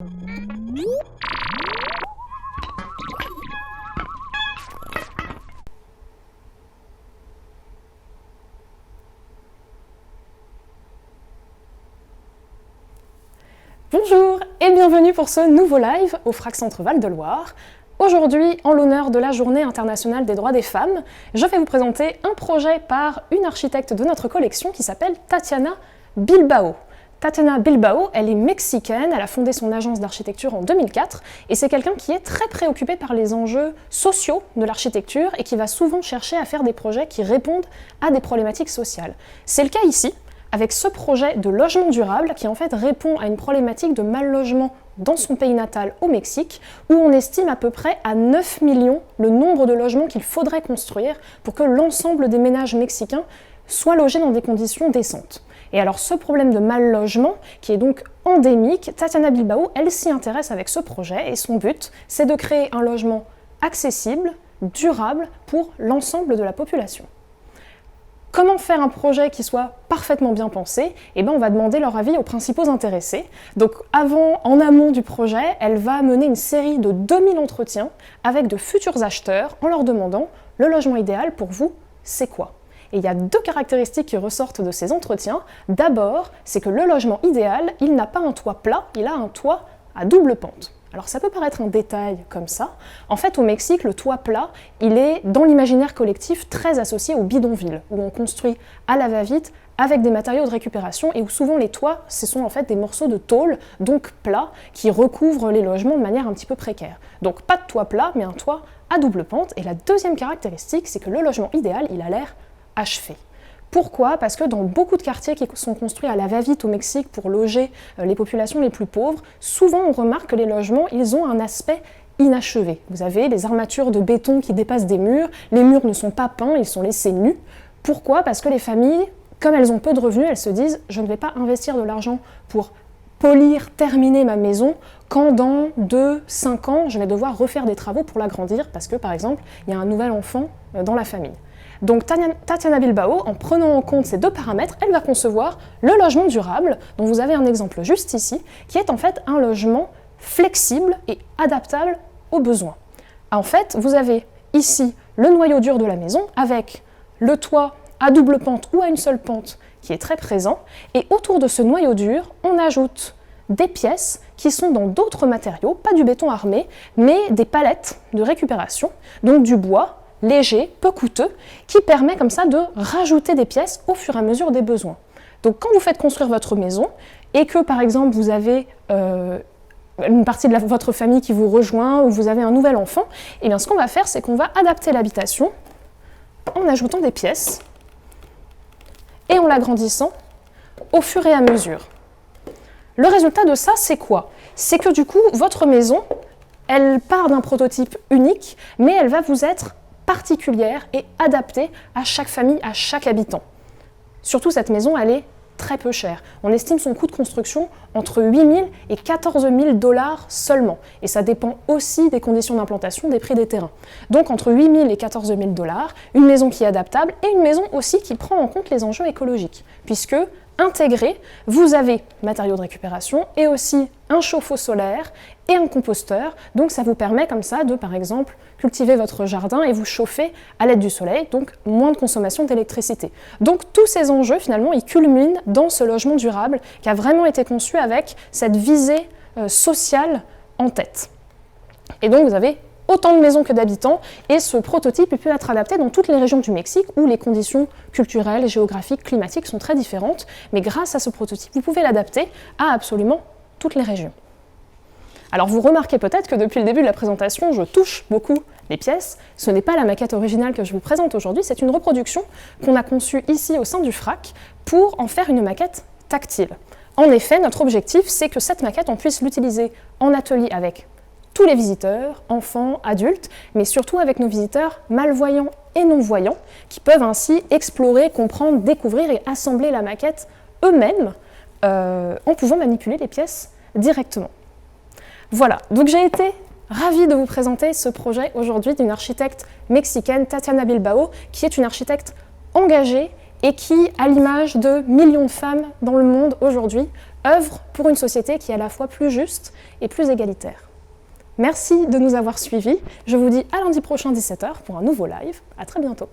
Bonjour et bienvenue pour ce nouveau live au FRAC Centre Val-de-Loire. Aujourd'hui, en l'honneur de la Journée internationale des droits des femmes, je vais vous présenter un projet par une architecte de notre collection qui s'appelle Tatiana Bilbao. Tatiana Bilbao, elle est mexicaine, elle a fondé son agence d'architecture en 2004 et c'est quelqu'un qui est très préoccupé par les enjeux sociaux de l'architecture et qui va souvent chercher à faire des projets qui répondent à des problématiques sociales. C'est le cas ici, avec ce projet de logement durable qui en fait répond à une problématique de mal logement dans son pays natal au Mexique, où on estime à peu près à 9 millions le nombre de logements qu'il faudrait construire pour que l'ensemble des ménages mexicains soient logés dans des conditions décentes. Et alors ce problème de mal logement, qui est donc endémique, Tatiana Bilbao, elle s'y intéresse avec ce projet et son but, c'est de créer un logement accessible, durable pour l'ensemble de la population. Comment faire un projet qui soit parfaitement bien pensé? Eh bien, on va demander leur avis aux principaux intéressés. Donc, en amont du projet, elle va mener une série de 2000 entretiens avec de futurs acheteurs en leur demandant « Le logement idéal pour vous, c'est quoi ?» Et il y a deux caractéristiques qui ressortent de ces entretiens. D'abord, c'est que le logement idéal, il n'a pas un toit plat, il a un toit à double pente. Alors ça peut paraître un détail comme ça. En fait, au Mexique, le toit plat, il est dans l'imaginaire collectif très associé au bidonville, où on construit à la va-vite avec des matériaux de récupération et où souvent les toits, ce sont en fait des morceaux de tôle, donc plats, qui recouvrent les logements de manière un petit peu précaire. Donc pas de toit plat, mais un toit à double pente. Et la deuxième caractéristique, c'est que le logement idéal, il a l'air achevé. Pourquoi? Parce que dans beaucoup de quartiers qui sont construits à la va-vite au Mexique pour loger les populations les plus pauvres, souvent on remarque que les logements, ils ont un aspect inachevé. Vous avez les armatures de béton qui dépassent des murs, les murs ne sont pas peints, ils sont laissés nus. Pourquoi? Parce que les familles, comme elles ont peu de revenus, elles se disent « je ne vais pas investir de l'argent pour polir, terminer ma maison, quand dans 2-5 ans, je vais devoir refaire des travaux pour l'agrandir parce que, par exemple, il y a un nouvel enfant dans la famille ». Donc Tatiana Bilbao, en prenant en compte ces deux paramètres, elle va concevoir le logement durable, dont vous avez un exemple juste ici, qui est en fait un logement flexible et adaptable aux besoins. En fait, vous avez ici le noyau dur de la maison, avec le toit à double pente ou à une seule pente qui est très présent, et autour de ce noyau dur, on ajoute des pièces qui sont dans d'autres matériaux, pas du béton armé, mais des palettes de récupération, donc du bois, léger, peu coûteux, qui permet comme ça de rajouter des pièces au fur et à mesure des besoins. Donc quand vous faites construire votre maison et que par exemple vous avez une partie de votre famille qui vous rejoint ou vous avez un nouvel enfant, et bien ce qu'on va faire, c'est qu'on va adapter l'habitation en ajoutant des pièces et en l'agrandissant au fur et à mesure. Le résultat de ça, c'est quoi? C'est que du coup, votre maison, elle part d'un prototype unique, mais elle va vous être particulière et adaptée à chaque famille, à chaque habitant. Surtout, cette maison, elle est très peu chère. On estime son coût de construction entre 8 000 et 14 000 $ seulement. Et ça dépend aussi des conditions d'implantation, des prix des terrains. Donc entre 8 000 et 14 000 $, une maison qui est adaptable et une maison aussi qui prend en compte les enjeux écologiques. Puisque, intégré, vous avez matériaux de récupération et aussi un chauffe-eau solaire et un composteur. Donc ça vous permet comme ça de, par exemple, cultiver votre jardin et vous chauffer à l'aide du soleil, donc moins de consommation d'électricité. Donc tous ces enjeux, finalement, ils culminent dans ce logement durable qui a vraiment été conçu avec cette visée sociale en tête. Et donc vous avez autant de maisons que d'habitants, et ce prototype peut être adapté dans toutes les régions du Mexique où les conditions culturelles, géographiques, climatiques sont très différentes, mais grâce à ce prototype, vous pouvez l'adapter à absolument toutes les régions. Alors vous remarquez peut-être que depuis le début de la présentation, je touche beaucoup les pièces. Ce n'est pas la maquette originale que je vous présente aujourd'hui, c'est une reproduction qu'on a conçue ici au sein du FRAC pour en faire une maquette tactile. En effet, notre objectif, c'est que cette maquette, on puisse l'utiliser en atelier avec tous les visiteurs, enfants, adultes, mais surtout avec nos visiteurs malvoyants et non-voyants, qui peuvent ainsi explorer, comprendre, découvrir et assembler la maquette eux-mêmes en pouvant manipuler les pièces directement. Voilà, donc j'ai été ravie de vous présenter ce projet aujourd'hui d'une architecte mexicaine, Tatiana Bilbao, qui est une architecte engagée et qui, à l'image de millions de femmes dans le monde aujourd'hui, œuvrent pour une société qui est à la fois plus juste et plus égalitaire. Merci de nous avoir suivis. Je vous dis à lundi prochain 17h pour un nouveau live. À très bientôt.